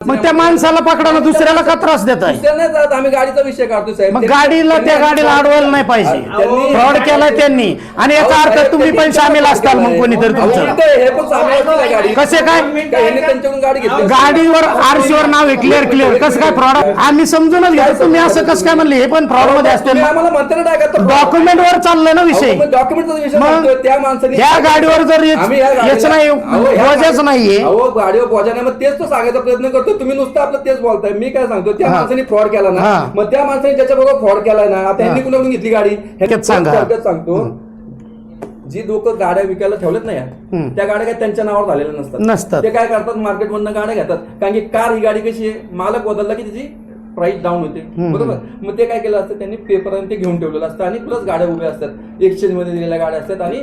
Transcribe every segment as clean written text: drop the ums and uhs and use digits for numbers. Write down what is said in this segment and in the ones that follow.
मग त्या माणसाला पकडा ना, दुसऱ्याला का त्रास देत आहे? आम्ही गाडीचा विषय काढतो साहेब. मग त्या गाडीला अडवायला नाही पाहिजे. फ्रॉड केलाय त्यांनी आणि याचा अर्थ तुम्ही पण सामील असताल मग कोणीतरी तुमचं. हे पण सामील गाडी कसे काय त्यांच्याकडून गाडी घेतली, गाडीवर आरसीवर नाव क्लिअर कसं काय फ्रॉड? आम्ही समजूनच घेतो. तुम्ही असं कसं काय म्हणले? हे पण फ्रॉड मध्ये असते. आम्हाला म्हणताना काय करतो, डॉक्युमेंट वर चाललंय ना विषय. डॉक्युमेंटचा विषय मग सांगतोय. त्या माणसाने या गाडीवर जर याच नाही, बोजाच नाहीये. अहो गाडीवर बोजा नाही, मग तेच तो सांगायचा प्रयत्न करतो. तुम्ही नुसतं आपलं तेच बोलताय. मी काय सांगतो, त्या माणसाने फ्रॉड केला ना, मग त्या माणसाने ज्याच्याबरोबर फ्रॉड केलाय ना, आता यांनी कुणाकडून घेतली गाडी हे सांगतो. जी लोक गाड्या विकायला ठेवलेत ना, त्या गाड्या काही त्यांच्या नावावर झालेल्या नसतात. ते काय करतात, मार्केट मधनं गाड्या घेतात. कारण की कार ही गाडी कशी आहे, मालक बदलला की त्याची प्राइस डाऊन होते, बरोबर. मग ते काय केलं असतं, त्यांनी पेपर ते घेऊन ठेवलेलं असतं आणि प्लस गाड्या उभ्या असतात, एक्सचेंज मध्ये दिलेल्या गाड्या असतात आणि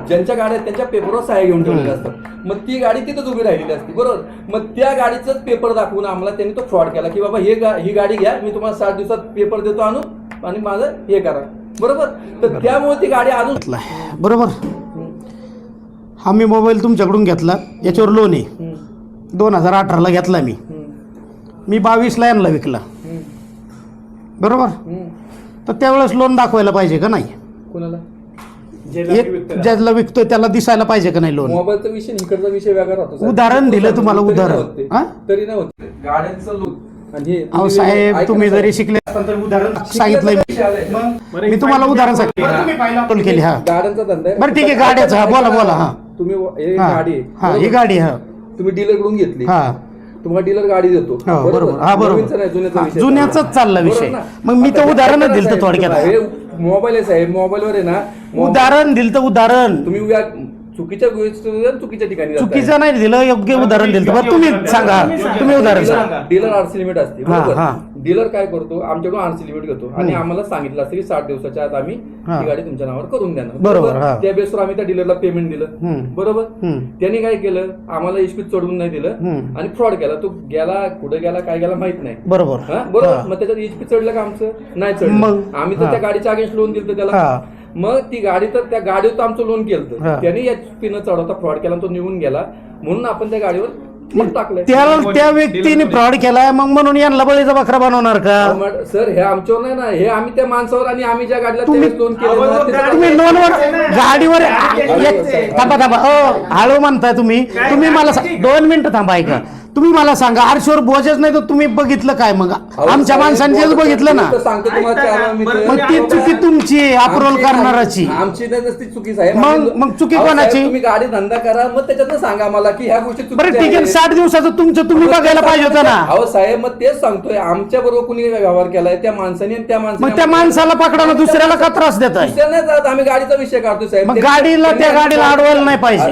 ज्यांच्या गाड्या आहेत त्यांच्या पेपरवर सह्या घेऊन ठेवलेल्या असतात. मग ती गाडी तिथंच उभी राहिलेली असते, बरोबर. मग त्या गाडीचाच पेपर दाखवून आम्हाला त्यांनी तो फ्रॉड केला की बाबा ही गाडी घ्या, मी तुम्हाला 60 दिवसात पेपर देतो आणून आणि माझं हे करा, बरोबर. तर त्यामुळे ती गाडी आणून, बरोबर. हा मी मोबाईल तुमच्याकडून घेतला, याच्यावर लोन आहे. 2018ला घेतला मी 22ला यांना विकला, बरोबर. तर त्यावेळेस लोन दाखवायला पाहिजे का नाही? कोणाला? ज्याला विकतोय त्याला दिसायला पाहिजे का नाही लोन? मोबाईलचा विषय इकडचा विषय वेगळा राहतो. उदाहरण दिलं तुम्हाला, उदाहरण तरी नाही होत गाड्यांचं लोन. अहो साहेब, तुम्ही जरी शिकले उदाहरण सांगितलंय मी तुम्हाला, उदाहरण सांगितलं केली. हा गाड्यांचा धंदा आहे. बरं ठीक आहे, गाड्याचा. हा बोला बोला. हा तुम्ही गाडी, हा ही गाडी, हा तुम्ही डीलर कडून घेतली, हा तुम्हाला डीलर गाडी देतो, बरोबर. हा बरोबर, जुन्याचाच चालला विषय. मग मी तर उदाहरणच दिलं तर थोडक्यात. मोबाईल आहे साहेब, मोबाईलवर आहे ना उदाहरण दिलं तर उदाहरण. तुम्ही चुकीच्या चुकीच्या ठिकाणी चुकीचं नाही दिलं, योग्य उदाहरण दिलं. बरं तुम्ही सांगा, तुम्ही उदाहरण सांगा. डीलर आरसी लिमिट असते, डीलर काय करतो, आमच्याकडून आरसी लिमिट घेतो आणि आम्हाला सांगितलं असतं की 60 दिवसाच्या आत आम्ही ही गाडी तुमच्या नावावर करून देणार, बरोबर. त्या बेसवर आम्ही त्या डीलरला पेमेंट दिलं, बरोबर. त्यांनी काय केलं, आम्हाला एचपी चढवून नाही दिलं आणि फ्रॉड केला. तो गेला कुठे गेला, काय गेला माहित नाही, बरोबर. मग त्याच्यात एचपी चढलं का आमचं नाही चढलं. आम्ही तर त्या गाडीच्या अगेन्स्ट लोन दिलं त्याला. मग ती गाडी, तर त्या गाडीवर तर आमचं लोन केलं, त्यांनी एचपी न चढवता फ्रॉड केला, तो निघून गेला. म्हणून आपण त्या गाडीवर त्या व्यक्तीने फ्रॉड केलाय, मग म्हणून यांना बळीचा बकरा बनवणार का? सर हे आमच्यावर नाही ना, हे आम्ही त्या माणसावर आणि आम्ही ज्या गाडीला लोन केलं, तुम्ही लोनवर गाडीवर थांबा हळू म्हणताय तुम्ही मला 2 मिनिटं थांबा. ऐका, तुम्ही मला सांगा, आरशीवर बोजच नाही तर तुम्ही बघितलं काय? मग आमच्या माणसांचेच बघितलं ना. मग ती चुकी तुमची, अप्रोल करणाराची. आमची नसती चुकी साहेब. मग चुकी कोणाची? तुम्ही गाडी धंदा करा, मग त्याच्यातनं सांगा मला की ह्या गोष्टी. बरं ठीक आहे, 60 दिवसाचं तुमचं तुम्ही बघायला पाहिजे होतं ना. अहो साहेब, मग तेच सांगतोय, आमच्या बरोबर कुणी व्यवहार केलाय त्या माणसाने, मग त्या माणसाला पकडा ना, दुसऱ्याला का त्रास देत आहे? आम्ही गाडीचा विषय काढतो साहेब. मग त्या गाडीला अडवायला नाही पाहिजे.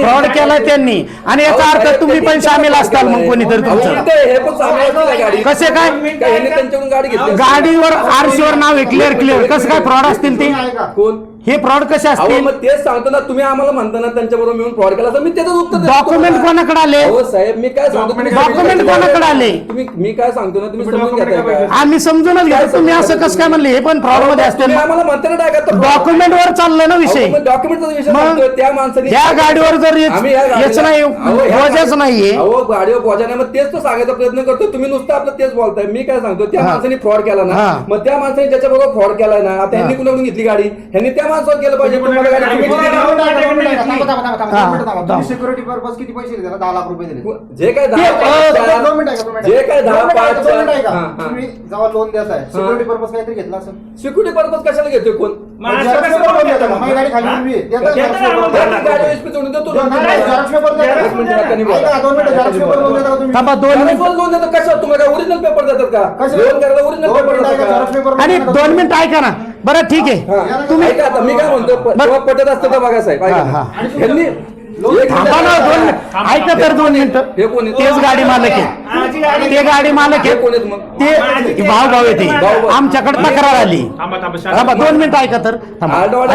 फ्रॉड केलाय त्यांनी आणि याचा अर्थ तुम्ही पण सामील असता मग कोणीतरी तुमचं. हे पण सामील कसे काय? त्यांच्याकडून गाडी घेतली, गाडीवर आरसीवर नाव क्लिअर कसं काय फ्रॉड असतील ते? कोण हे फ्रॉड कसे असतील? मग तेच सांगतो ना, तुम्ही आम्हाला म्हणता ना त्यांच्याबरोबर मिळून फ्रॉड केला, मी त्याचं उत्तर देतो. डॉक्युमेंट कोणाकडे आले? हो साहेब, मी काय सांगतो, डॉक्युमेंट कोणाकडे आले? मी काय सांगतो ना, तुम्ही समजून घेताय. आम्ही समजूनच घेतो. तुम्ही असं कसं काय म्हणले? हे पण फ्रॉड मध्ये असते. आम्हाला म्हणताना काय करतो, डॉक्युमेंट वर चाललंय ना विषय. डॉक्युमेंटचा विषय सांगतोय. त्या माणसाने या गाडीवर जर याच नाही, बोजाच नाहीये. अहो गाडीवर बोजा नाही, मग तेच तो सांगायचा प्रयत्न करतो. तुम्ही नुसतं आपलं तेच बोलताय. मी काय सांगतो, त्या माणसाने फ्रॉड केला ना, मग त्या माणसाने ज्याच्याबरोबर फ्रॉड केलाय ना, आता यांनी कुणाकडून घेतली गाडी, ह्यांनी त्या माणसावर केलं पाहिजे. सिक्युरिटी पर्पज किती पैसे दिले? 10 लाख रुपये दिले. जे काय 10 तुम्ही जेव्हा लोन देताय, सिक्युरिटी पर्पज काहीतरी घेतला असेल. सिक्युरिटी पर्पज कशाला घेतोय कोण? ओरिजिनल पेपर देतात का? लोन करायला ओरिजिनल पेपर देतात का? आणि 2 मिनिट ऐका ना. बरं ठीक आहे, तुम्ही मी काय म्हणतो, पटत असतं का बघा साहेब. थांबा ना 2 मिनिट ऐका तर 2 मिनिटं. तेच गाडी मालक आहे, ते गाडी मालक आहे, ते भाव येते. आमच्याकडे तक्रार आली. 2 मिनिटं ऐका तर.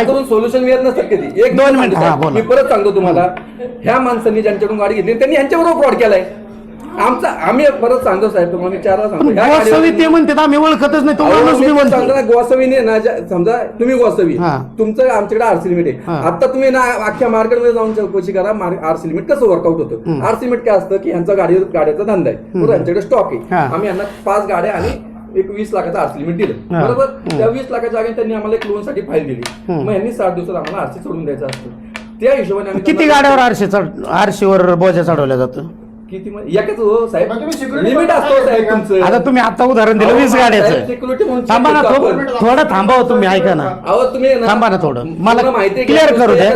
करून सोल्युशन मिळत नसतं कधी. 2 मिनिट. मी परत सांगतो तुम्हाला, ह्या माणसांनी ज्यांच्याकडून गाडी घेतली त्यांनी ह्यांच्याबरोबर फ्रॉड केलाय. आमचा आम्ही परत सांगतो साहेब तुम्हाला मी 4 वेळा सांगतो ह्या गोसावी गाडीवर- ते म्हणतात आम्ही ओळखतच नाही तो अहो, माणूस मी मी ते म्हणतो सांगतो ना, गोसावीने ना समजा तुम्ही गोसावी हा. तुमचं आमच्याकडे आरसी लिमिट आहे. हा. आता तुम्ही ना अख्ख्या मार्केटमध्ये जाऊन चौकशी करा आरसी लिमिट कसं वर्कआउट होतं. आरसी लिमिट काय असतं की यांचा गाड्याचा धंदा आहे बरोबर, यांच्याकडे स्टॉक आहे. हा. आम्ही यांना 5 गाड्या आणि एक 20 लाखाचं आरसी लिमिट दिलं हा. बरोबर. त्या 20 लाखाच्या जागी त्यांनी आम्हाला एक लोन साठी फाईल दिली. मग यांनी 60 दिवसात आम्हाला आरसी सोडून द्यायचं असतं. त्या हिशोबाने आम्ही किती त्यांना- गाड्यावर आरशीवर बोजा चढवला जातो? किती एकच हो साहेब मग तुम्ही security लिमिट पण असतो साहेब का? तुमचं. आता तुम्ही आता उदाहरण दिलं 20 गाड्याचं. सिक्युरिटी म्हणून थांबा ना check करतो आपण. थोडं थांबावं तुम्ही, ऐका ना. अहो तुम्ही ना थांबा ना थोडं. मला तुम्हाला माहिती आहे clear करू द्या.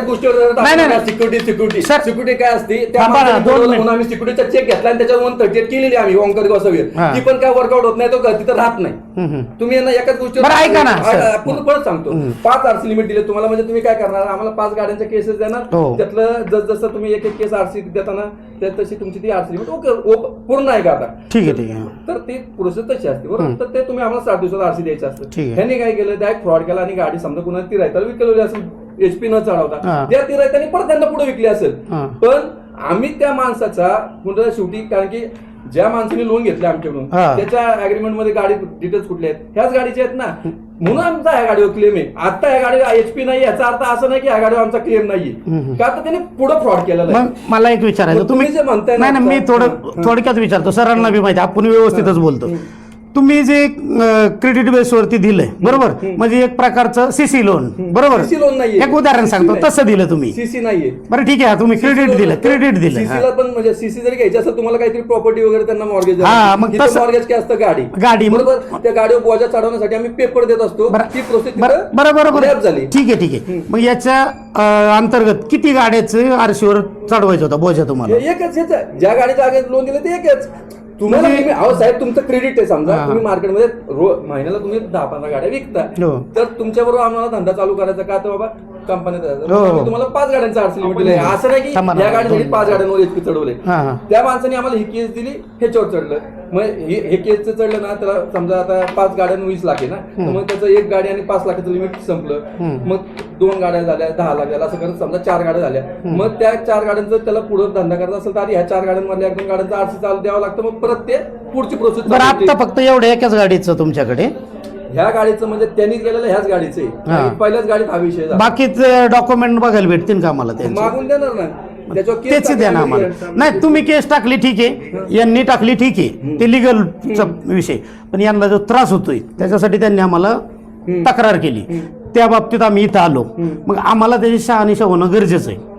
नाही, नाही, नाही. सिक्युरिटी Sir, सिक्युरिटी काय असते थांबा ना, 2 मिनिट. म्हणून आम्ही सिक्युरिटीचा चेक घेतला आणि त्याच्यावर 138 केलेली आम्ही ओंकार गोसावीर. हा. ती पण काय वर्कआउट होत नाही, तो तिथं राहत नाही. तुम्ही ना एकाच गोष्टी बरं, ऐका ना, sir. पूर्ण परत सांगतो 5 आरसी लिमिट दिले तुम्हाला, म्हणजे तुम्ही काय करणार आम्हाला 5 गाड्यांच्या केसेस देणार. हो. त्यातलं जसं तुम्ही एक केस आरसी देताना तशी तुमची ती आरसी लिमिट पूर्ण आहे का आता. ठीक आहे ठीक आहे. तर ती प्रोसेस तशी असते बरोबर. तर ते तुम्ही आम्हाला 60 दिवसात आरसी द्यायचं असतं. ठीक आहे. ह्यांनी काय केलं डायरेक्ट फ्रॉड केला आणि गाडी समजा कुणाला ती राहताला विकलेली असेल एचपी न चढवता हा. त्या ती राहतानी परत त्यांना पुढे विकली असेल. हा. पण आम्ही त्या माणसाचा पुन्हा शेवटी कारण की ज्या माणसाने लोन घेतलं आमच्याकडून हा. त्याच्या अग्रीमेंट मध्ये गाडी डिटेल्स कुठले आहेत ह्याच गाडीचे आहेत ना, म्हणून आमचा ह्या गाडीवर क्लेम आहे. आता ह्या गाडीवर एचपी नाही याचा अर्थ असं नाही की ह्या गाडीवर आमचा क्लेम नाहीये का, तर त्याने पुढे फ्रॉड केलेला आहे. मग मला एक विचारायचं, मग तुम्ही जे म्हणताय ना नाही मी आता- थोडं थोडक्यात विचारतो, सरांना बी माहिती आपण व्यवस्थितच बोलतो. तुम्ही जे क्रेडिट बेसवरती दिलंय बरोबर, म्हणजे एक प्रकारचं सीसी लोन बरोबर, CC लोन नाहीये. एक उदाहरण सांगतो नाही. तसं दिलं तुम्ही. सीसी नाहीये. बरं ठीक आहे, तुम्ही क्रेडिट दिलं सीसीला पण म्हणजे सीसी जरी घ्यायची असेल तुम्हाला काहीतरी प्रॉपर्टी वगैरे त्यांना मॉर्गेज हा, मग तसं- मॉर्गेज काय असतं गाडी गाडी. बरोबर. त्या गाडीवर बोजा चढवण्यासाठी आम्ही पेपर देत असतो. ती प्रोसेस बरोबर झाली. ठीक आहे ठीक आहे. मग याच्या अंतर्गत किती गाड्याचं आरशीवर चढवायचं होता बोजा तुम्हाला? एकच ज्या गाडीच्या आगे लोन दिलं ते एकच. तुम्हाला म्हणजे- अहो साहेब तुमचं क्रेडिट आहे समजा हा. तुम्ही मार्केटमध्ये महिन्याला तुम्ही 10-15 गाड्या विकता, हो. तर तुमच्या बरोबर आम्हाला धंदा चालू करायचा का, तर बाबा कंपनीत हो. आम्ही तुम्हाला 5 गाड्यांचा आरसी लिमिट दिलंय. असं नाही की थांबा ना, या गाडीसाठी 5 गाड्यांवर एचपी चढवले. हा, हा. त्या माणसाने आम्हाला ही केस दिली, ह्याच्यावर चढलं. मग हे केसचं चढलं ना, त्याला समजा आता 5 गाड्यांना 20 लाख आहे ना, तर मग त्याचं 1 गाडी आणि 5 लाखाचं लिमिट संपलं. मग 2 गाड्या झाल्या 10 लाख झाल्या, असं करत समजा 4 गाड्या झाल्या. मग त्या 4 गाड्यांचं त्याला पुढे धंदा करायचा असेल तर आधी ह्या 4 गाड्यांमधल्या 1-2 गाड्यांचा आरसी चालू द्यावं लागतं. मग परत ते पुढची प्रोसेस बरं आता फक्त एवढ्या एकाच गाडीचं तुमच्याकडे, ह्या गाडीचं म्हणजे त्यांनी केलेलं ह्याच गाडीचं हा. आहे. पहिल्याच गाडीत हा विषय झाला. बाकीचे डॉक्युमेंट बघायला भेटतील का आम्हाला त्यांचे? मागून देणार ना त्याच्यावर case तेच द्या ना टाकली आम्हाला. आहे. नाही तुम्ही केस टाकली ठीक आहे, यांनी टाकली ठीक आहे, ते लिगलचा विषय, पण यांना जो त्रास होतोय त्याच्यासाठी त्यांनी आम्हाला तक्रार केली. त्या बाबतीत आम्ही इथं आलो. मग आम्हाला त्याची शहानिशा होणं गरजेचं आहे.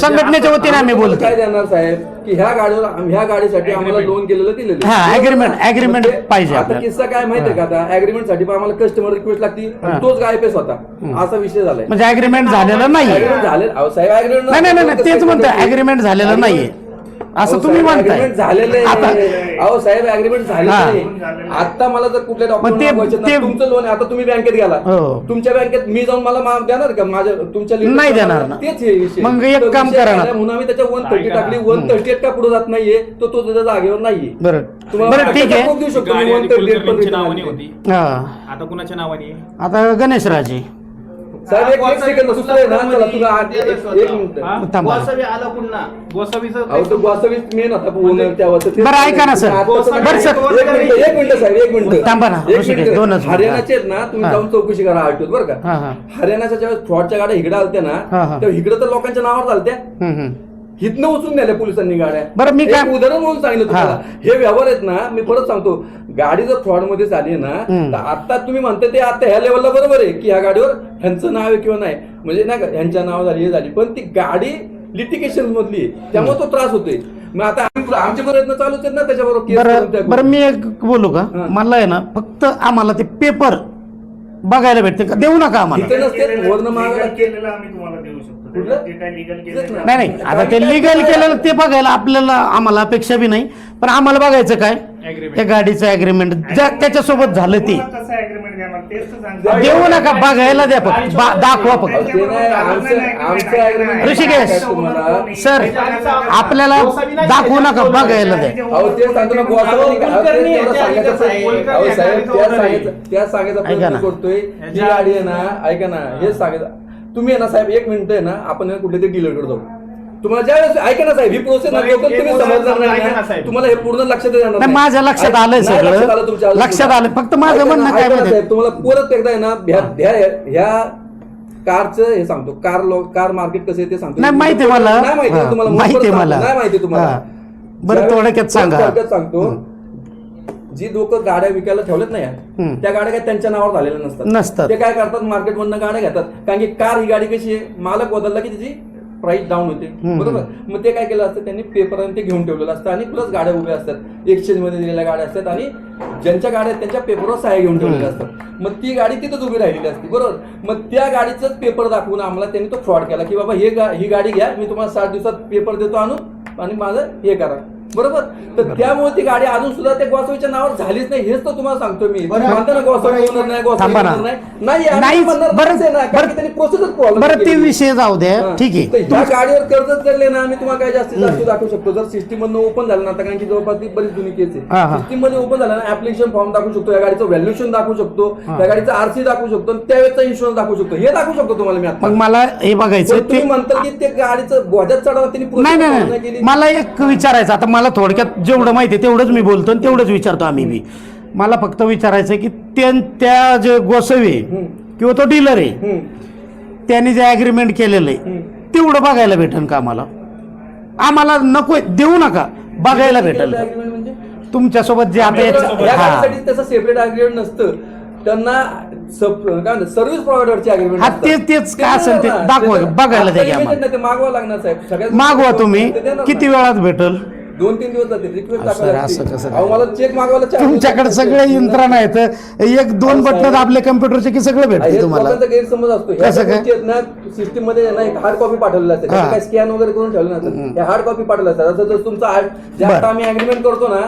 संघटनेच्या वतीने आम्ही तुम्हाला बोलतो. काय देणार साहेब की ह्या गाडीवर ह्या गाडीसाठी आम्हाला लोन केलेलं दिलेलं हा, आहे. agreement म्हणजे पाहिजे आता आपल्याला. किस्सा काय माहितीये का, आता अग्रीमेंट साठी पण आम्हाला कस्टमर रिक्वेस्ट लागती आणि तोच गायपेस होता असा विषय झालाय. म्हणजे अग्रीमेंट झालेलं नाही. Agreement झालेलं अहो साहेब agreement नाही नाही नाही तेच म्हणतोय, अग्रीमेंट झालेलं नाहीये असं तुम्ही म्हणताय. अग्रीमेंट झालेलं आता आहे. अहो साहेब अग्रीमेंट झालेलं हा. आहे. आता मला जर कुठल्या मग ते- डॉक्युमेंट तुमचं लोन आहे, आता तुम्ही बँकेत गेला, हो. तुमच्या बँकेत मी जाऊन मला माफ देणार का माझ्या तुमच्या limit नाही प्रमाणे? देणार ना. तेच हे विषय. मग एक तो काम विषय करा ना. झाला म्हणून आम्ही त्याच्या 130 टाकली. 138 का पुढे जात नाहीये तो त्याच्या जागेवर नाहीये. बरं तुम्हाला बरं ठीक त्याचा proof आहे. देऊ शकतो मी गाडी आणि 138 पण कुलकर्णींची return नावाने आणली. होती, हा आता कुणाच्या नावाने आहे? आता गणेश राजे साहेब एक सेकंद दुसरं आहे ना, चला तुम्ही एक मिनिट. हा? थांबा. गोसावी आला पुन्हा गोसावीचं अहो तो वास्तविक मेन होता owner त्यावर. तर ते- बरं, ऐका ना, सर. बरं सर. एक मिनिट साहेब एक मिनिट थांबा ना, एक ऋषिकेश, मिनिट. दोनच मिनिट. हरियाणाचे आहेत ना, तुम्ही हा. जाऊन चौकशी करा आरटीओत बरं का. हा हा हरियाणाच्या ज्यावेळेस फ्रॉडच्या गाड्या हिकडे आलत्या हा, ना, हा. तेव्हा हिकडं तर लोकांच्या नावावर चालत्या, हम्म. हिथनं उचलून नेल्या पोलिसांनी गाड्या. बरं, मी काय- एक उदाहरण म्हणून सांगितलं तुम्हाला. हा. हे व्यवहार आहेत ना, मी परत सांगतो, गाडी जर फ्रॉड मध्ये झाली ना, तर आता तुम्ही म्हणता ते आता ह्या लेवलला बरोबर आहे की ह्या गाडीवर ह्यांचं नाव आहे किंवा नाही, म्हणजे नाही का ह्यांच्या नाव झाली हे झाली, पण ती गाडी लिटिगेशन मधली आहे, त्यामुळे तो त्रास होतोय. मग आता आमचे प्रयत्न चालूच आहेत ना त्याच्याबरोबर case करून त्या बरं बरं मी एक बोलू का, हा. मला आहे ना फक्त आम्हाला ते पेपर बघायला भेटते का, देऊ नका आम्हाला. इथं नसते वर्ण मागायला केलेलं आम्ही तुम्हाला देऊ शकतो. कुठलं? ते काय लिगल तेच केलेलं ना. नाही नाही आता ते लिगल केलेलं ते बघायला आपल्याला आम्हाला अपेक्षा बी नाही, पण आम्हाला बघायचं काय Agreement. त्या गाडीचं अग्रीमेंट त्याच्यासोबत झालं ते कसं अग्रीमेंट देणार तेच तर सांगतो. देऊ नका, बघायला द्या फक्त दाखवा फक्त. ते नाही, आमचं agreement ऋषिकेश. काय तुम्हाला? सर आपल्याला दाखवू नका, बघायला द्या. अहो ते सांगतो ना गोसावी त्या सांगायचा ऐका प्रयत्न ना. करतोय. ही गाडी आहे ना, ऐका ना, हेच सांगायचं तुम्ही आहे ना साहेब, एक मिनिट आहे ना, आपण कुठल्या तरी डीलरकडे जाऊ. तुम्हाला ज्यावेळेस ऐका ना साहेब, ही प्रोसेस बरं, तुम्ही एक समजणार नाही ऐका ना ना, साहेब. तुम्हाला हे पूर्ण लक्षात येणार नाही, माझ्या लक्षात आलंय नाही, सगळं. लक्षात आलं तुमच्या. लक्षात आलं. फक्त माझं ऐका ना, म्हणणं काय ऐका ना माहिती साहेब, तुम्हाला परत एकदा आहे ना ह्या कारचं हे सांगतो, कार मार्केट कसं आहे ते सांगतो. नाही, माहिती आहे मला. नाही माहिती हा, तुम्हाला, माहिती आहे परत मला. सांगतो. नाही माहिती तुम्हाला. हा. बरं, थोडक्यात सांगा. थोडक्यात सांगतो. जी लोक गाड्या विकायला ठेवलेत ना या, त्या गाड्या काय त्यांच्या नावावर झालेल्या नसतात. ते काय करतात, मार्केटमधनं गाड्या घेतात. कारण की कार ही गाडी कशी आहे, मालक बदलला की त्याची प्राइस डाऊन होते, बरोबर. मग ते काय केलं असतं, त्यांनी पेपर ते घेऊन ठेवलेलं असतं आणि प्लस गाड्या उभ्या असतात, एक्सचेंज मध्ये दिलेल्या गाड्या असतात आणि ज्यांच्या गाड्या आहेत त्यांच्या पेपरवर सह्या घेऊन ठेवलेल्या असतात. मग ती गाडी तिथंच उभी राहिलेली असते, बरोबर. मग त्या गाडीचाच पेपर दाखवून आम्हाला त्यांनी तो फ्रॉड केला की बाबा ही गाडी घ्या, मी तुम्हाला 60 दिवसात पेपर देतो आणून आणि माझं हे करा, बरोबर. तर त्यामुळे ती गाडी अजून सुद्धा त्या गोसावीच्या नावावर झालीच नाही. हेच तर तुम्हाला सांगतो मी. म्हणतो ना गोसावी होणार नाही, गोसावी थांबा ना. होणार नाही. नाहीच. बरं, त्यांनी प्रोसेसच बरं, ते विषय जाऊ द्या, ठीक आहे. तर ह्या गाडीवर कर्जच करले ना, आम्ही तुम्हाला काय जास्तीत जास्त दाखवू शकतो. जर सिस्टीम मधून ओपन झालं ना, आता कारण की जवळपास ती बरीच जुनी केस हा, आहे, हा. सिस्टीम मध्ये ओपन झालं ना, ऍप्लिकेशन फॉर्म दाखवू शकतो, या गाडीचं व्हॅल्युएशन दाखवू शकतो, त्या गाडीचं आरसी दाखवू शकतो, त्यावेळेचा इन्शुरन्स दाखवू शकतो, हे दाखवू शकतो तुम्हाला मी आता. मग मला हे बघायचं पण तुम्ही म्हणता की ते गाडीचं बोजात चढावं त्यांनी नाही process नाही पूर्ण नाही, केली. मला एक विचारायचं. आता मला थोडक्यात जेवढं माहिती आहे तेवढंच मी बोलतो आणि तेवढंच विचारतो आम्ही बी. मला फक्त विचारायचं की त्या जे गोसावी आहे किंवा तो डीलर आहे, त्यांनी जे अग्रीमेंट केलेलं आहे तेवढं बघायला भेटेल का आम्हाला नको देऊ नका, बघायला भेटेल Agreement म्हणजे तुमच्यासोबत जे आता या हा गाडीसाठी त्याचं सेपरेट अग्रीमेंट नसतं. त्यांना काय म्हणतात, सर्व्हिस प्रोव्हायडरची अग्रीमेंट हा, तेच काय असेल ते दाखवा, बघायला द्या की आम्हाला. ते मागवा लागणार साहेब, सगळ्यात मागवा तुम्ही, किती वेळात भेटल? 2-3 दिवस जाते. रिक्वेस्ट असं टाकायला असं लागते. कसं? अहो, मला चेक मागवायला 4 दिवस तुमच्याकडे लागतात. सगळे यंत्रणा आहेत, 1-2 बटन आपले कम्प्युटरचे की सगळं भेटते हे तुम्हाला. लोकांचा गैरसमज असतो. कसं काय? सिस्टीम मध्ये ना एक हार्ड कॉपी पाठवलेलं असते, हा. काय स्कॅन वगैरे करून ठेवलं नसतं, हे हार्ड कॉपी पाठवलं असतात. असं जर तुमचा जे बरं. आता आम्ही अग्रीमेंट करतो ना,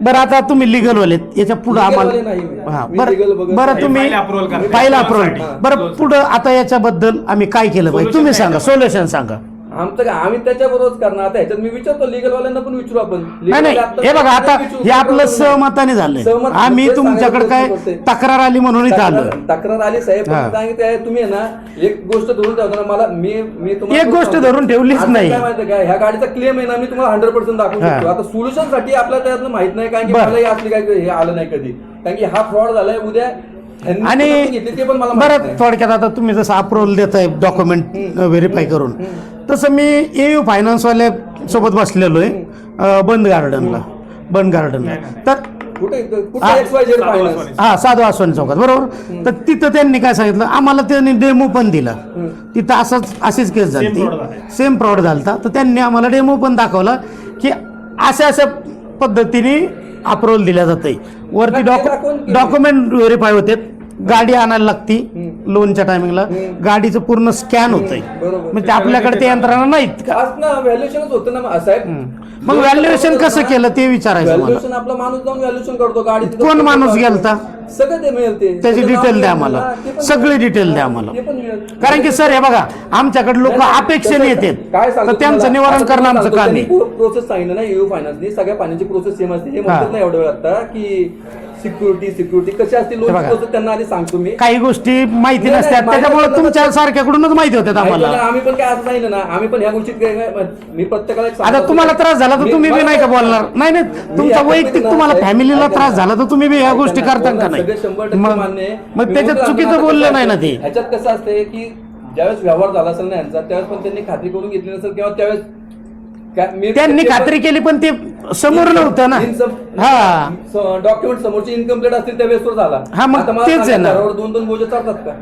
बरं, आता तुम्ही लिगल वालेत, याच्या पुढे Legal आम्हाला वाले नाही मी. हा, मी legal बरं बघत बरं नाही. तुम्ही File approval करते. File approval. हा. बरं, पुढं आता याच्याबद्दल आम्ही काय केलं पाहिजे Solution तुम्ही काय सांगा, आहे? सोल्युशन सांगा. आमचं काय, आम्ही त्याच्याबरोबरच करणार. आता ह्याच्यात मी विचारतो लीगल वाल्यांना पण विचारू आपण. नाही नाही, हे बघा आता हे आपलं सहमताने झालंय. सहमत- आम्ही तेच तुमच्याकडे काय सांगायचं होतं. तक्रार आली म्हणून इथं आलो. तक्रार आली साहेब, हा. पण सांगितलं आहे, तुम्ही आहे ना एक गोष्ट धरून ठेवता ना, मला मी तुम्हाला एक गोष्ट सांगतो. धरून ठेवलीच आता नाही. काय माहिती का, ह्या गाडीचा क्लेम आहे ना, मी तुम्हाला 100% दाखवू हा. शकतो. आता सोल्युशन साठी आपल्याला त्यातनं माहित नाही, कारण की बरं. मला असली काय हे आलं नाही कधी, कारण की हा फ्रॉड झालाय. उद्या ह्यांनी आणि कोणाकडून घेतली ते पण मला माहित बरं, नाही. थोडक्यात आता तुम्ही जसं अप्रुव्हल देताय डॉक्युमेंट व्हेरीफाय करून, तसं मी एयू फायनान्सवाल्या सोबत बसलेलो आहे बंद गार्डनला. तर कुठे हा. XYZ finance. हा, साधू आसवानी चौकात, बरोबर. तर तिथं त्यांनी काय सांगितलं आम्हाला, त्यांनी डेमो पण दिला. तिथं अशीच केस झाली, Same fraud झाला. सेम फ्रॉड झाला. तर त्यांनी आम्हाला डेमो पण दाखवला की अशा पद्धतीने अप्रुव्हल दिल्या जाते. वरती नाही, ते दाखवून केलं. डॉक्युमेंट व्हेरीफाय होते, गाडी आणायला लागती लोनच्या टायमिंगला, गाडीचं पूर्ण स्कॅन होतंय. बरोबर. म्हणजे आपल्याकडे ते यंत्रणा नाहीत का? आज ना व्हॅल्युएशनच होतं ना साहेब. मग व्हॅल्युएशन कसं केलं ते विचारायचं मला. व्हॅल्युएशन आपला माणूस जाऊन व्हॅल्युएशन करतो गाडी. कोण माणूस गेलता? सगळं ते मिळेल, ते त्याची सगळं डिटेल नाव द्या मिळेल आम्हाला, ना, ते पण सगळी मिळेल. डिटेल द्या आम्हाला. ते पण मिळेल. कारण की सर हे बघा, आमच्याकडे लोक नाही, अपेक्षेने काय येतात, सांगतो तर त्यांचं तुम्हाला? निवारण आता करणं तुम्हाला आमचं सांगतो, काम आहे. त्यांनी प्रोसेस सांगितलं ना EU फायनान्सनी, सगळ्या फायनान्सची प्रोसेस सेम असते. हे म्हणतात ना एवढं वेळ आता की सिक्युरिटी कशी असते लोन बघा. प्रोसेस, त्यांना आधी सांगतो मी. काही गोष्टी माहिती नाही, नसतात, नाही, त्याच्यामुळे माहिती तुमच्या सारख्याकडूनच माहिती होतात आम्हाला. ऐका ना, आम्ही पण काय असं सांगितलं ना, आम्ही पण ह्या गोष्टीत मी प्रत्येकाला एक आता सांगतो. तुम्हाला त्रास झाला तर तुम्ही बी नाही का बोलणार? नाही नाही, तुमचा मी वैयक्तिक ऐका तुम्हाला ना, फॅमिलीला ऐका त्रास ना. झाला तर तुम्ही बी ह्या गोष्टी ऐका ना, करता का सगळे 100% नाही? मान्य आहे. मग मी त्याच्यात म्हणतो चुकीचं आता बोललं कसं नाही ना असते, ते. ह्याच्यात कसं असते की ज्यावेळेस व्यवहार झाला असेल ना यांचा, त्यावेळेस पण त्यांनी खात्री करून घेतली नसेल किंवा त्यावेळेस त्यांनी खात्री केली पण ते समोर नव्हतं ना. हा, डॉक्युमेंट समोरचे इनकम्प्लीट असतील त्या वेळेस झाला. हा, मग आता मला तेच आहे सांगा, ना. घरावर 2-2 बोजे चालतात का?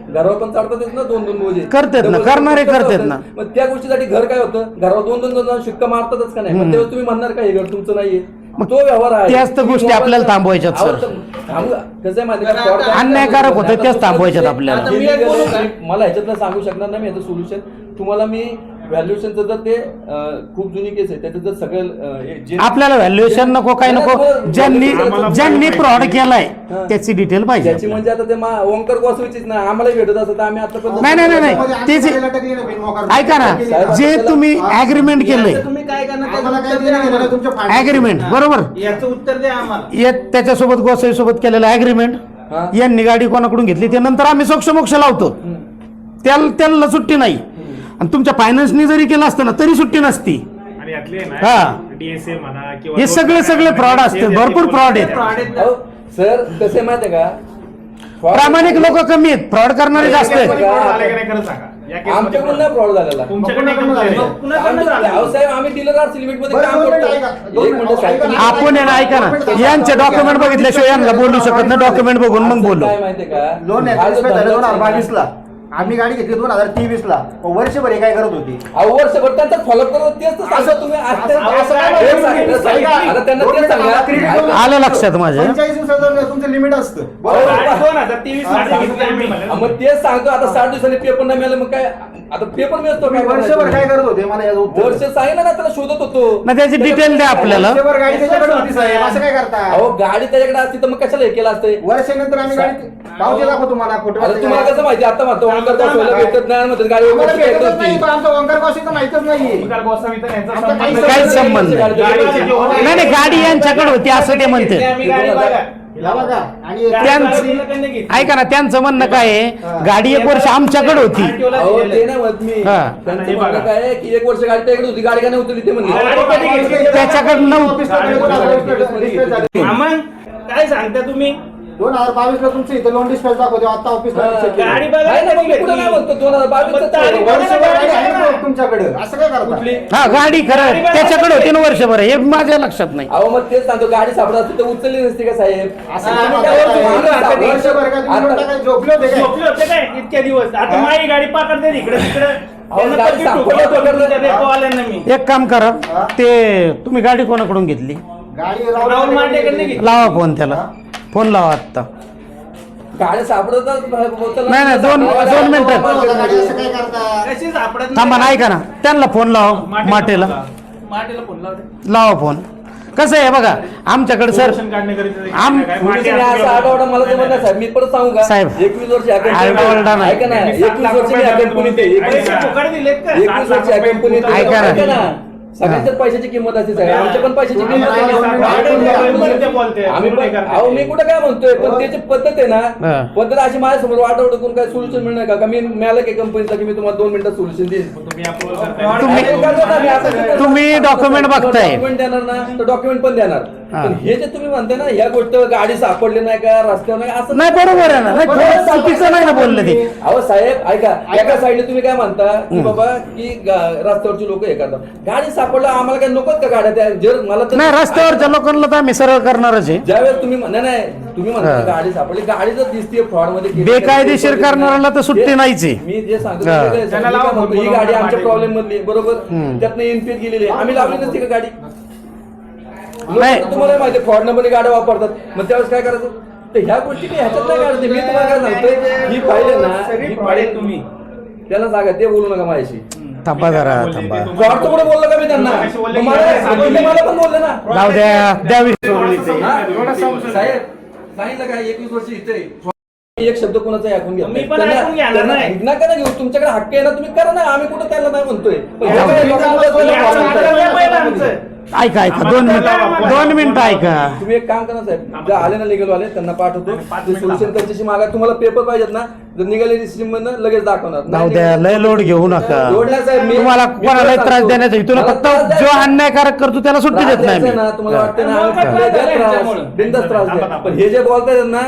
घरावर पण चालतातच ना 2-2 बोजे. करतात ना, तर करणारे कसं करतात होतं? ना. मग त्या गोष्टीसाठी घर काय होतं, घरावर 2-2 शिक्का मारतातच का नाही? मग तेव्हा तुम्ही म्हणणार का हे घर तुमचं नाहीये? तो व्यवहार आहे. त्याच तर गोष्टी आपल्याला थांबवायच्यात, सर. कसं आहे माहिती आहे का? fraud अन्यायकारक होतं, तेच थांबवायच्यात आपल्याला. आता मी एक बोलू का? मला ह्याच्यातलं सांगू शकणार नाही मी याचं सोल्युशन तुम्हाला. मी व्हॅल्युएशनचं जर ते खूप जुनी केस आहे, त्याचं जर सगळं आपल्याला व्हॅल्युएशन नको, काय नको, ज्यांनी फ्रॉड केलाय त्याची डिटेल पाहिजे ज्याची म्हणजे आता ते ओंकार गोसावीचीच ना, आम्हाला भेटत असत आम्ही आता नाही नाही नाही नाही, तेच ऐका ना, जे तुम्ही अग्रीमेंट केलंय, तुम्ही काय करणार आम्हाला काय त्याचं देणं घेणं नाही, उत्तर तुमच्या द्या. फायद्याचं. अग्रीमेंट बरोबर, याचं उत्तर द्या आम्हाला. त्याच्यासोबत गोसाई सोबत केलेलं अग्रीमेंट, हा. यांनी गाडी कोणाकडून घेतली ते नंतर आम्ही सोक्ष मोक्ष लावतो, त्यांना सुट्टी नाही. आणि तुमच्या फायनान्सनी जरी केलं असतं ना तरी सुट्टी नसती. आणि यातले हा. ना डीएसए म्हणा किंवा हे सगळे फ्रॉड असतात, भरपूर फ्रॉड आहेत. अहो, सर कसं माहितीये का प्रामाणिक लोक कमी आहेत, फ्रॉड करणारे जास्त आहेत. आले का नाही खरं सांगा. या case मध्ये आमच्याकडून नाही फ्रॉड झालेला. तुमच्याकडे एकदम झालेलं आहे. कुणाकडनं झालं? अहो साहेब आम्ही डीलर आर लिमिट मध्ये बरं, काम दोन मिनिटं करतो. ऐका. एक मिनिट साहेब, तुम्ही- आपण आहे ना, ऐका ना, यांचे डॉक्युमेंट बघितल्याशिवाय यांना बोलू शकत नाही. डॉक्युमेंट बघून मग बोलू. काय माहितीये का लोन हा जो धंदा 2022 ला आम्ही गाडी घेतली 2023 ला. वर्षभर हे काय करत होती? अहो वर्षभर त्यांचा फॉलोअप करतो तेच तर सांगतो तुम्ही आज असं- त्यांना- असं काय तेच नाही. सांगितलं. आता त्यांना दोन तेच मिनिटं सांगा. मला credit ऐका. आलं लक्षात माझ्या. 45 दिवसाचं तुमचं लिमिट असतं. अहो, गाडी 2023 मध्ये घेतली आम्ही. मग तेच सांगतो आता 60 दिवसांनी पेपर नाही मिळालं मग काय आता पेपर मिळतो तुम्ही काय वर्षभर काय करायचं? करत होते मला याचं उत्तर वर्ष द्या. सांगितलं ना त्याला शोधत होतो ना त्याची डिटेल द्या आपल्याला. वर्षभर गाडी त्याच्याकडे होती साहेब, असं काय करता? अहो गाडी त्याच्याकडे असती तर मग कशाला हे केलं असतं वर्षानंतर आम्ही गाडी पावती दाखवतो तुम्हाला फोटो. आता तुम्हाला कसं माहिती आता म्हणतो ओंकार बसवायला भेटत नाही म्हणतात गाडी आम्हाला वगैरे भेटतच भेटत नाही, नाही. तो आमचा ओंकार कॉशीचं माहितच नाही. ओंकार गोसावी तर यांचा आता संबंध काहीच संबंध नाही. गाडीचे जे होते- नाही नाही, गाडी यांच्याकडे होती असं ते म्हणते. आम्ही गाडी बघा. हिला बघा आणि त्यांचं ऐका ना, त्यांचं म्हणणं काय आहे, गाडी 1 वर्ष आमच्याकडे होती. अहो ते नाही म्हणत मी हा. त्यांचं म्हणणं काय आहे की 1 वर्ष गाडी त्याकडे होती गाडी का नाही उतरली ते म्हणले त्याच्याकडनं मग काय सांगता तुम्ही 2022 ला तुमचं इथं लोन डिस्पॅच दाखवते आता ऑफिसला check केलं. गाडी बघा नाही, नाही, मी कुठं नाही म्हणतो 2022 तारीख बघा. वर्षभर गाडी आहे ना तुमच्याकडे, असं काय करता? कुठली हा, गाडी खरं त्याच्याकडे होती ना वर्षभर, हे माझ्या लक्षात नाही. अहो मग तेच सांगतो गाडी सापडत असती तर उचलली नसती का साहेब असं तुम्ही काय काय करता? म्हणता? वर्षभर का तुम्ही आता- म्हणता काय झोपले होते काय? झोपले होते काय इतक्या दिवस आता माझी गाडी पाकडते इकडे तिकडे त्यांना गाडी पट्टी सापडत ठोकलं होतं वगैरे तुमच्या डेपोवाल्यांना मी एक काम करा, ते तुम्ही गाडी कोणाकडून घेतली? गाडी राहुल मांडेकडनं घेतली. लावा फोन त्याला, फोन लावा आत्ता. गाडी सापडतच नाही, नाही, दोन मिनिटं. गाडी असं काय करता? कशी सापडत थांबा ना, ऐका ना, त्यांना फोन लावा, माटेला माटेला फोन लावते लावा फोन. कसं आहे बघा, आमच्याकडे सर Pollution काढण्याकरिता ते आम- काय पोलिसांनी माटे असं आरडाओरडा मला ते म्हणलं साहेब मी परत सांगू का साहेब. 21 वर्ष या आरडाओरडा नाही. ऐका ना त्यांनी 21 7 लाख वर्ष रुपये या द्यावे कंपनीत आहे. तुम्ही. पैसे फुकट दिलेत का? 21 7 वर्ष लाख या रुपये कंपनीत फुकट. आहे. ऐका ना. ऐका ना सगळ्यांच्याच पैशाची किंमत असते साहेब आमच्या पण पैशाची आम्ही किंमत नाही आहे. करणार. आम्ही बोलते. आम्ही तुम्ही पण नाही करणार. अहो मी कुठं काय म्हणतोय पण त्याची पद्धत आहे हा. ना पद्धत अशी माझ्यासमोर वाटवड करून काय सोल्युशन मिळणार का मी मिळालं की कंपनीचा की मी तुम्हाला 2 मिनिटात सोल्युशन देईन तुम्ही approve करताय. तुम्ही document बघताय. डॉक्युमेंट देणार ना तर डॉक्युमेंट पण देणार हा. पण हे जे तुम्ही म्हणताय ना ह्या गोष्ट गाडी सापडली नाही का रस्त्यावर नाही असं नाही, बरोबर आहे ना, नाही, थोडं चुकीचं नाही ना बोललं ते. अहो साहेब ऐका एका साईडने तुम्ही काय म्हणता की बाबा की रस्त्यावरची लोक हे करतात गाडी सापडलं आम्हाला काय नकोच का गाड्या त्या जर मला तर नाही, रस्त्यावरच्या लोकांना तर आम्ही सरळ करणारच आहे. ज्यावेळेस तुम्ही नाही तुम्ही म्हणता हा. गाडी सापडली गाडी जर दिसते फ्रॉड मध्ये केली, बेकायदेशीर करणाऱ्याला तर सुट्टी नाहीच आहे. मी जे सांगतो हा. ते काय आहे, त्यांना मी काय लावा म्हणतो, ही फोन गाडी करून आमच्या मागे. प्रॉब्लेम मधली बरोबर हम्म. त्यातनं इन्फिट गेलेली आहे. आम्ही लावली नसती का गाडी नाही. लोकं तुम्हाला माहिती फ्रॉड मध्ये गाड्या वापरतात मग त्यावेळेस काय करायचं तर ह्या गोष्टी काही ह्याच्यात नाही काढते मी तुम्हाला काय सांगतोय ही पाहिजे ना सगळी ही fraud पाहिजे आहे तुम्ही. त्याला सांगा ते बोलू नका माझ्याशी थांबा जरा, थांबा. फ्रॉडचं कुठे बोललो का मी त्यांना कशी बोलले मग की मला काय तुम्ही मला पण बोलले ना जाऊ द्या, द्यावी. हा? साहेब सांगितलं काय 21 वर्ष इथे एक शब्द कोणाचा ऐकून घ्या मी पण ऐकून घेणार नाही. नका ना घेऊ तुमच्याकडे हक्क आहे ना तुम्ही करा ना आम्ही कुठं त्याला नाही म्हणतोय पण हे जाऊ काय दे. लोकांना बोलायला याचं problem आता आहे. वेळ आहे आमचं. ऐका 2 मिनिटं ऐका. तुम्ही एक काम करा साहेब जे आले ना लिगल वाले त्यांना पाठवतो आणि 5 ते मिनिटं सोल्युशन त्यांच्याशी मागा तुम्हाला पेपर पाहिजेत ना जर निघाले स्ट्रीम मधनं लगेच दाखवणार जाऊ द्या, लय लोड घेऊ नका. लोडला साहेब मी तुम्हाला मी कोणाला तुला त्रास सांगतो. देण्याचा इथून मला फक्त त्रास जो द्यायचा- अन्यायकारक करतो त्याला सुट्टी त्रास देत नाही द्यायचा मी. ना तुम्हाला वाटतं ना मग काय आम्ही त्रास द्या द्यायचा त्रास, म्हणून? बिनधास्त त्रास द्या. थांबा. पण हे जे बोलतायत ना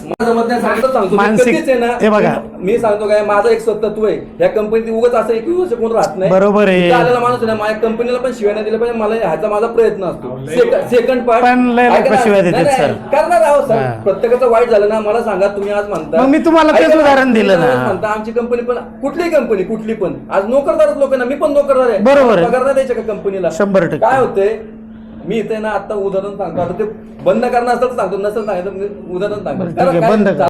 माझं मत नाही सांगतो सांगतो मी मानसिक- कधीच आहे ना हे बघा. मी सांगतो काय माझं एक तत्व आहे या कंपनीत उगाच असं 21 वर्ष कोण राहत नाही बरोबर आहे. इथं आलेला माणूस आहे ना माझ्या कंपनीला पण शिवाय नाही दिलं पाहिजे मला ह्याचा माझा प्रयत्न असतो सेकंड पार्ट पण लय लोकं शिव्या देतात, सर. करणार आहोत सर हा. प्रत्येकाचं वाईट झालं ना मला सांगा तुम्ही आज म्हणता मग मी तुम्हाला तेच ऐका ना, उदाहरण दिलं तुम्ही ना. आज म्हणता आमची कंपनी पण कुठलीही कंपनी कुठली पण आज नोकरदारच लोक ना मी पण नोकरदार आहे बरोबर आहे. पगार नाही द्यायचे का कंपनीला 100%. काय होतंय मी इथे ना आता उदाहरण सांगतो आता ते बंद करणार असतं तर सांगतो नसेल सांगितलं मी उदाहरण बरं, ठीक सांगतो आहे, कारण बंद काय- करा.